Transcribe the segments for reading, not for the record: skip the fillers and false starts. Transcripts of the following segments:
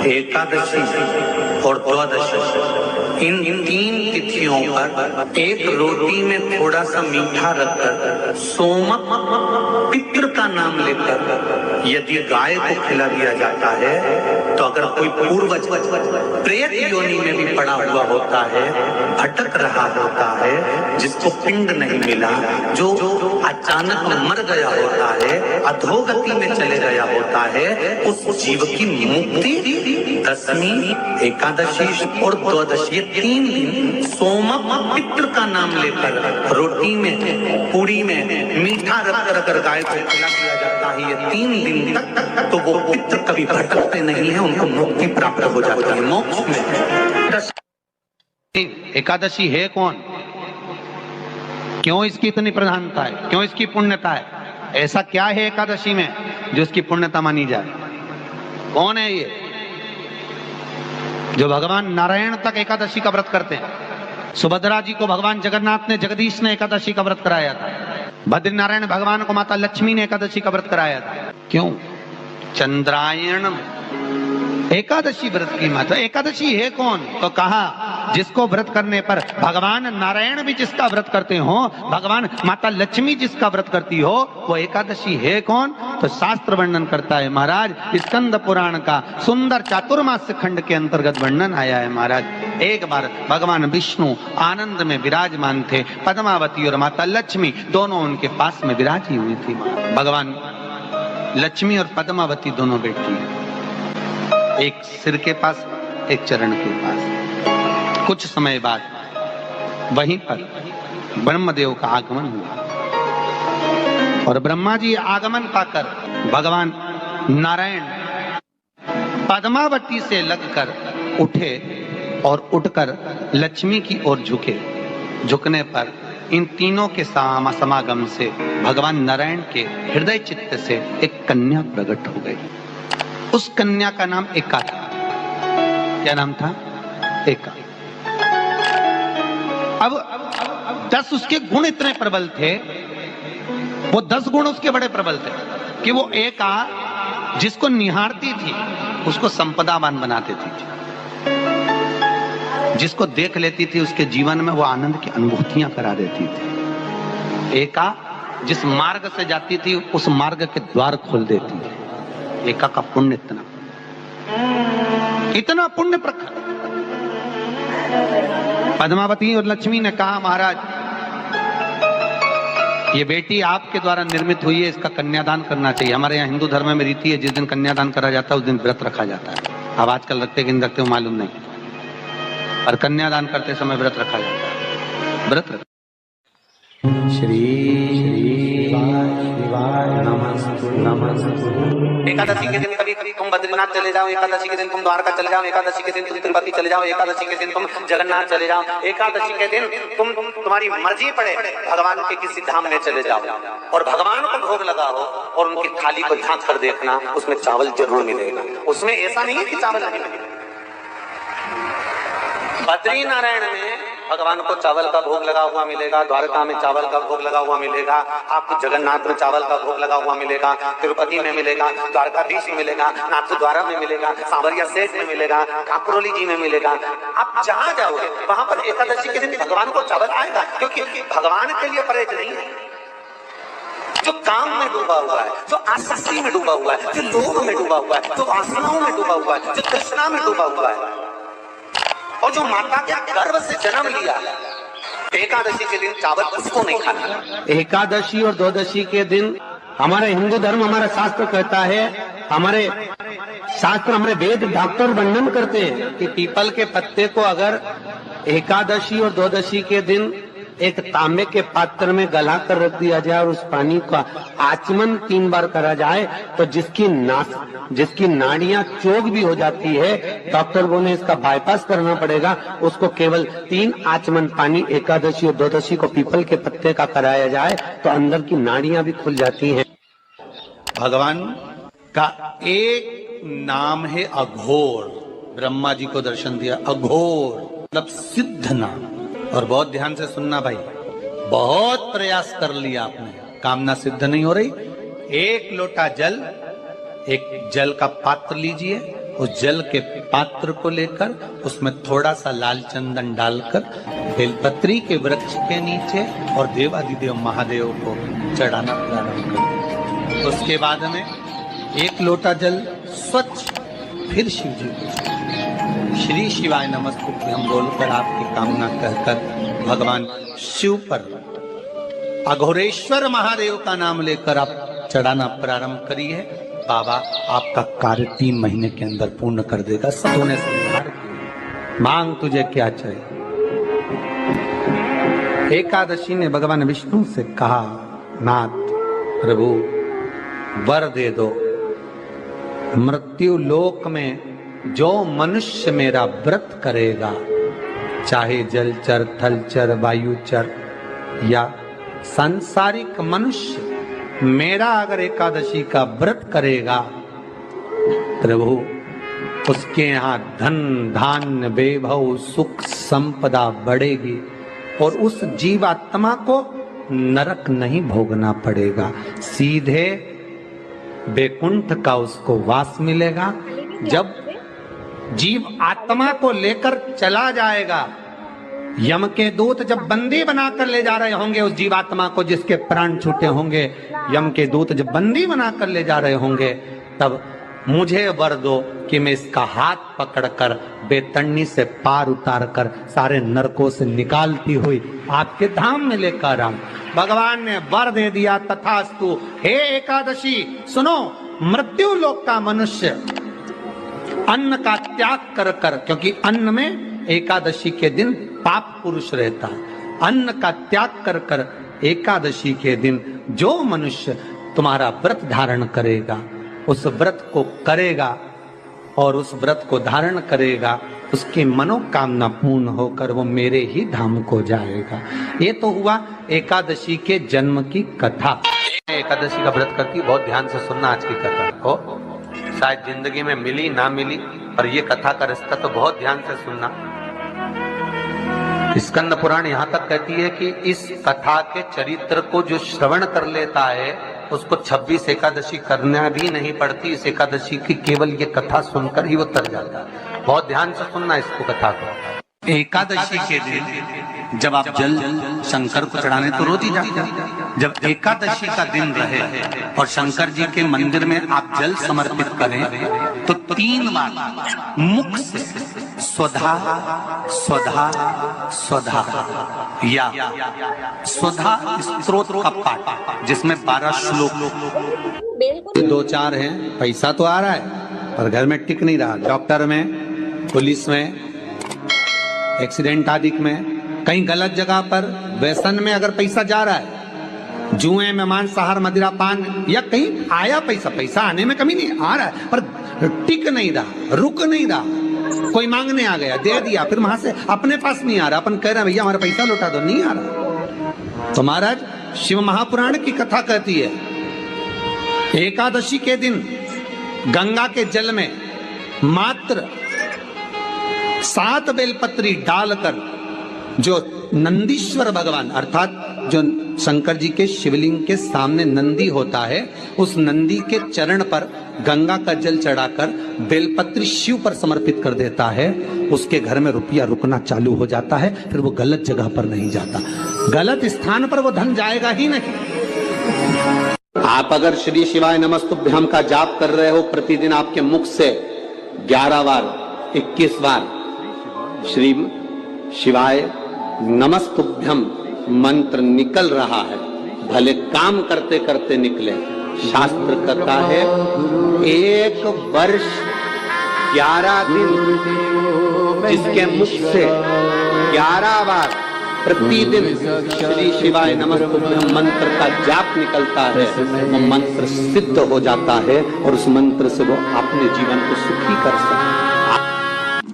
एकादशी और द्वादशी, इन तीन तिथियों पर एक रोटी में थोड़ा सा मीठा रखकर सोमक पितृ का नाम लेकर यदि गाय को खिला दिया जाता है तो अगर कोई पूर्वज प्रेत योनि में भी पड़ा हुआ होता है, भटक रहा होता है, जिसको पिंड नहीं मिला, जो अचानक मर गया होता है, अधोगति में चले गया होता है, उस जीव की मुक्ति दशमी, एकादशी और द्वादशी, ये 3 दिन सोमक पितृ का नाम लेकर रोटी में, पूरी में मीठा रखकर अगर गाय को खिला दिया जाता है ये 3 दिन तक, तो वो पितृ कभी भटकते नहीं है, उनको मुक्ति प्राप्त हो जाती है, मोक्ष में। एकादशी है कौन, क्यों इसकी इतनी प्रधानता है, क्यों इसकी पुण्यता है, ऐसा क्या है एकादशी में जो इसकी पुण्यता मानी जाए? कौन है ये जो भगवान नारायण तक एकादशी का व्रत करते हैं? सुभद्रा जी को भगवान जगन्नाथ ने, जगदीश ने एकादशी का व्रत कराया था। बद्रीनारायण भगवान को माता लक्ष्मी ने एकादशी का व्रत कराया था। क्यों? चंद्रायण एकादशी व्रत की माता। एकादशी है कौन? तो कहा जिसको व्रत करने पर भगवान नारायण भी जिसका व्रत करते हो, भगवान माता लक्ष्मी जिसका व्रत करती हो, वो एकादशी है कौन? तो शास्त्र वर्णन करता है महाराज, स्कंद पुराण का सुंदर चातुर्मास्य खंड के अंतर्गत वर्णन आया है महाराज। एक बार भगवान विष्णु आनंद में विराजमान थे, पद्मावती और माता लक्ष्मी दोनों उनके पास में विराजी हुई थी। भगवान लक्ष्मी और पद्मावती दोनों बैठी हैं, एक सिर के पास, एक चरण के पास। कुछ समय बाद वहीं पर ब्रह्मदेव का आगमन हुआ और ब्रह्मा जी आगमन पाकर भगवान नारायण पद्मावती से लगकर उठे और उठकर लक्ष्मी की ओर झुके। झुकने पर इन तीनों के समागम से भगवान नारायण के हृदय चित्त से एक कन्या प्रकट हो गई। उस कन्या का नाम एका था। क्या नाम था? एका। अब 10 उसके गुण इतने प्रबल थे, वो 10 गुण उसके बड़े प्रबल थे कि वो एका जिसको निहारती थी उसको संपदावान बना देती थी, जिसको देख लेती थी उसके जीवन में वो आनंद की अनुभूतियां करा देती थी। एका जिस मार्ग से जाती थी उस मार्ग के द्वार खोल देती थी। एका का पुण्य इतना पुण्य प्रखर। पद्मावती और लक्ष्मी ने कहा महाराज ये बेटी आपके द्वारा निर्मित हुई है, इसका कन्यादान करना चाहिए। हमारे यहाँ हिंदू धर्म में रीति है, जिस दिन कन्यादान करा जाता है उस दिन व्रत रखा जाता है। अब आजकल रखते कि नहीं रखते हो मालूम नहीं, और कन्यादान करते समय व्रत रखा जाता है। व्रत श्री एकादशी के दिन कभी कभी तुम बद्रीनाथ चले जाओ, एकादशी के दिन तुम द्वारका चले जाओ, एकादशी के दिन तुम तिरुपति चले जाओ, एकादशी के दिन तुम जगन्नाथ चले जाओ, एकादशी के दिन तुम्हारी मर्जी पड़े भगवान के किसी धाम में चले जाओ और भगवान को भोग लगाओ और उनकी थाली को झांक कर देखना, उसमें चावल जरूर मिलेगा। उसमें ऐसा नहीं है कि चावल नहीं मिलेगा। बद्री नारायण में भगवान को चावल का भोग लगा हुआ मिलेगा, द्वारका में चावल का भोग लगा हुआ मिलेगा, आपको जगन्नाथ में चावल का भोग लगा हुआ मिलेगा, तिरुपति में मिलेगा, द्वारकाधीश में मिलेगा, नाथद्वारा में मिलेगा, सांवरिया सेठ में मिलेगा, काकरोली जी में मिलेगा। आप जहां जाओगे वहां पर एकादशी के दिन भगवान को चावल आएगा, क्योंकि भगवान के लिए परहेज नहीं है। जो काम में डूबा हुआ है, जो आसक्ति में डूबा हुआ है, जो लोभ में डूबा हुआ है, जो वासनाओं में डूबा हुआ है, जो तृष्णा में डूबा हुआ है, और जो माता के गर्भ से जन्म लिया, एकादशी के दिन चावल उसको नहीं खाना। एकादशी और द्वादशी के दिन हमारे हिंदू धर्म, हमारा शास्त्र कहता है, हमारे शास्त्र, हमारे वेद डॉक्टर वर्णन करते हैं कि पीपल के पत्ते को अगर एकादशी और द्वादशी के दिन एक तांबे के पात्र में गला कर रख दिया जाए और उस पानी का आचमन 3 बार करा जाए तो जिसकी नाड़ियां चोक भी हो जाती है, डॉक्टर बोले इसका बाईपास करना पड़ेगा, उसको केवल 3 आचमन पानी एकादशी और द्वादशी को पीपल के पत्ते का कराया जाए तो अंदर की नाड़ियां भी खुल जाती हैं। भगवान का एक नाम है अघोर। ब्रह्मा जी को दर्शन दिया, अघोर मतलब सिद्ध नाम। और बहुत ध्यान से सुनना भाई, बहुत प्रयास कर लिया आपने, कामना सिद्ध नहीं हो रही। 1 लोटा जल, एक जल का पात्र लीजिए, उस जल के पात्र को लेकर उसमें थोड़ा सा लाल चंदन डालकर बेलपत्री के वृक्ष के नीचे और देवादिदेव महादेव को चढ़ाना प्रारंभ कर। उसके बाद में 1 लोटा जल स्वच्छ फिर शिव जी को श्री शिवाय नमस्तुभ्यं बोलकर आपकी कामना कहकर भगवान शिव पर अघोरेश्वर महादेव का नाम लेकर आप चढ़ाना प्रारंभ करिए। बाबा आपका कार्य 3 महीने के अंदर पूर्ण कर देगा। सबने स्वीकार किया। मांग तुझे क्या चाहिए। एकादशी ने भगवान विष्णु से कहा, नाथ प्रभु वर दे दो, मृत्यु लोक में जो मनुष्य मेरा व्रत करेगा, चाहे जलचर थलचर वायुचर या सांसारिक मनुष्य, मेरा अगर एकादशी का व्रत करेगा प्रभु, उसके यहाँ धन धान्य वैभव सुख संपदा बढ़ेगी और उस जीवात्मा को नरक नहीं भोगना पड़ेगा, सीधे वैकुंठ का उसको वास मिलेगा। जब जीव आत्मा को लेकर चला जाएगा, यम के दूत जब बंदी बनाकर ले जा रहे होंगे उस जीवात्मा को जिसके प्राण छूटे होंगे, यम के दूत जब बंदी बनाकर ले जा रहे होंगे, तब मुझे वर दो कि मैं इसका हाथ पकड़कर बेतन्नी से पार उतार कर सारे नरकों से निकालती हुई आपके धाम में लेकर आऊं। भगवान ने वर दे दिया, तथास्तु। हे एकादशी सुनो, मृत्यु लोक का मनुष्य अन्न का त्याग कर कर, क्योंकि अन्न में एकादशी के दिन पाप पुरुष रहता है, अन्न का त्याग कर कर एकादशी के दिन जो मनुष्य तुम्हारा व्रत धारण करेगा, उस व्रत को करेगा और उस व्रत को धारण करेगा, उसकी मनोकामना पूर्ण होकर वो मेरे ही धाम को जाएगा। ये तो हुआ एकादशी के जन्म की कथा। एकादशी का व्रत करती, बहुत ध्यान से सुनना आज की कथा को, शायद जिंदगी में मिली ना मिली, पर ये कथा का रिश्ता तो बहुत ध्यान से सुनना। स्कंद पुराण यहाँ तक कहती है कि इस कथा के चरित्र को जो श्रवण कर लेता है उसको 26 एकादशी करना भी नहीं पड़ती। इस एकादशी की केवल ये कथा सुनकर ही वो तर जाता है। बहुत ध्यान से सुनना इसको, कथा को। एकादशी के दिन जब आप जल शंकर को चढ़ाने तो रोज ही जाते हैं। जब एकादशी का दिन रहे और शंकर जी के मंदिर में आप जल समर्पित करें तो 3 बार मुख से स्वधा स्वधा स्वधा या स्वधा स्तोत्र का पाठ, जिसमें 12 श्लोक 2-4 हैं। पैसा तो आ रहा है पर घर में टिक नहीं रहा। डॉक्टर में, पुलिस में, एक्सीडेंट आदि में, कहीं गलत जगह पर, व्यसन में अगर पैसा जा रहा है, जुए में, मांसाहार, मदिरा पान, या कहीं आया पैसा आने में कमी नहीं, आ रहा है पर टिक नहीं रहा, रुक नहीं रहा। कोई मांगने आ गया, दे दिया, फिर वहां से अपने पास नहीं आ रहा, अपन कह रहे हैं भैया हमारा पैसा लौटा दो, नहीं आ रहा। तो महाराज शिव महापुराण की कथा कहती है, एकादशी के दिन गंगा के जल में मात्र 7 बेलपत्री डालकर जो नंदीश्वर भगवान अर्थात जो शंकर जी के शिवलिंग के सामने नंदी होता है, उस नंदी के चरण पर गंगा का जल चढ़ाकर बेलपत्री शिव पर समर्पित कर देता है, उसके घर में रुपया रुकना चालू हो जाता है। फिर वो गलत जगह पर नहीं जाता, गलत स्थान पर वो धन जाएगा ही नहीं। आप अगर श्री शिवाय नमस्तुभ्यम का जाप कर रहे हो, प्रतिदिन आपके मुख से 11 बार 21 बार श्री शिवाय नमस्तुभ्यम मंत्र निकल रहा है, भले काम करते करते निकले। शास्त्र कहता है 1 वर्ष 11 दिन जिसके मुख से 11 बार प्रतिदिन श्री शिवाय नमस्तुभ्यम मंत्र का जाप निकलता है, वो मंत्र सिद्ध हो जाता है और उस मंत्र से वो अपने जीवन को सुखी कर सकते हैं।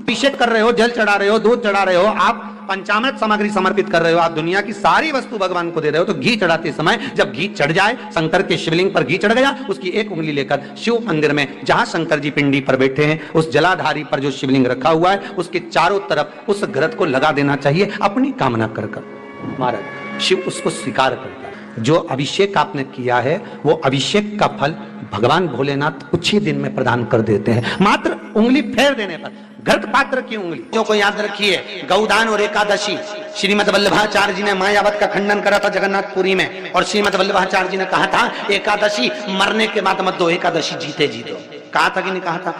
अभिषेक कर रहे हो, जल चढ़ा रहे हो, दूध चढ़ा रहे हो, आप पंचामृत सामग्री समर्पित कर रहे हो, आप दुनिया की सारी वस्तु भगवान को दे रहे हो, तो घी चढ़ाते समय जब घी चढ़ जाए, शंकर के शिवलिंग पर घी चढ़ गया, उसकी 1 उंगली लेकर शिव मंदिर में जहां शंकर जी पिंडी पर बैठे हैं, उस जलाधारी पर जो शिवलिंग रखा हुआ है, उसके चारों तरफ उस घृत को लगा देना चाहिए अपनी कामना कर कर। महाराज शिव उसको स्वीकार करता है। जो अभिषेक आपने किया है वो अभिषेक का फल भगवान भोलेनाथ कुछ ही दिन में प्रदान कर देते हैं। मात्र उंगली फेर देने पर, घृत पात्र की उंगली। जो को याद रखिए, गौदान और एकादशी। श्रीमद वल्लभाचार्य जी ने मायावत का खंडन करा था जगन्नाथपुरी में, और श्रीमद वल्लभाचार्य जी ने कहा था एकादशी मरने के बाद मत दो, एकादशी जीते जी दो। कहा था कि नहीं कहा था?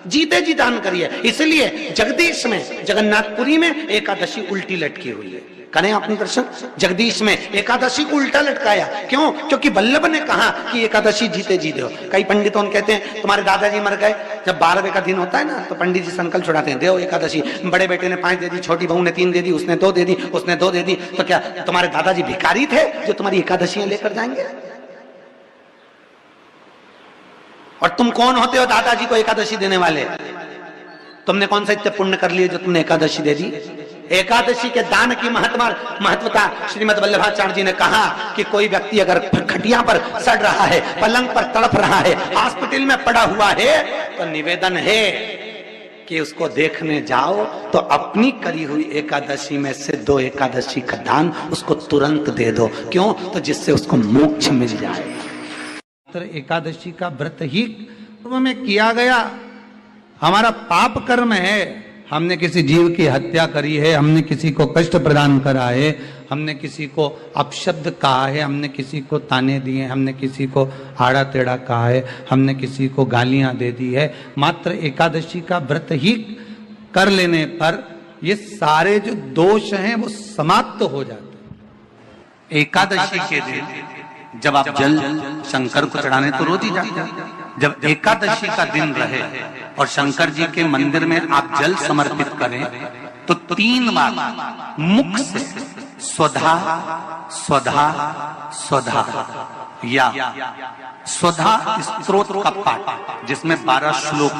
जीते जी दान करिए। इसलिए जगदीश में, जगन्नाथपुरी में एकादशी उल्टी लटकी हुई है। करें आपने दर्शन, जगदीश में एकादशी को उल्टा लटकाया। क्यों? क्योंकि वल्लभ ने कहा कि एकादशी जीते जी दो। कई पंडितों कहते हैं तुम्हारे दादाजी मर गए, जब 12वें का दिन होता है ना तो पंडित जी संकल्प छुड़ाते हैं, देव एकादशी। बड़े बेटे ने 5 दे दी, छोटी बहू ने 3 दे दी, उसने 2 दे दी, उसने 2 दे दी। तो क्या तुम्हारे दादाजी भिखारी थे जो तुम्हारी एकादशियां लेकर जाएंगे? और तुम कौन होते हो दादाजी को एकादशी देने वाले? तुमने कौन सा इतने पुण्य कर लिए जो तुमने एकादशी दे दी? एकादशी के दान की महत्वता श्रीमद वल्लभाचार्य जी ने कहा कि कोई व्यक्ति अगर खटिया पर सड़ रहा है, पलंग पर तड़प रहा है, हॉस्पिटल में पड़ा हुआ है, तो निवेदन है कि उसको देखने जाओ तो अपनी करी हुई एकादशी में से 2 एकादशी का दान उसको तुरंत दे दो। क्यों? तो जिससे उसको मोक्ष मिल जाए। एकादशी का व्रत ही में किया गया हमारा पाप कर्म है। हमने किसी जीव की हत्या करी है, हमने किसी को कष्ट प्रदान करा है, हमने किसी को अपशब्द कहा है, हमने किसी को ताने दिए, हमने किसी को आड़ा टेढ़ा कहा है, हमने किसी को गालियां दे दी है। मात्र एकादशी का व्रत ही कर लेने पर ये सारे जो दोष हैं वो समाप्त हो जाते हैं। एकादशी के दिन जब आप जल शंकर को चढ़ाने तो रोज ही जाते हैं। जब एकादशी का दिन रहे और शंकर जी के मंदिर में आप जल समर्पित करें तो 3 बार मुख से स्वधा स्वधा स्वधा या स्वधा स्तोत्र का पाठ, जिसमें 12 श्लोक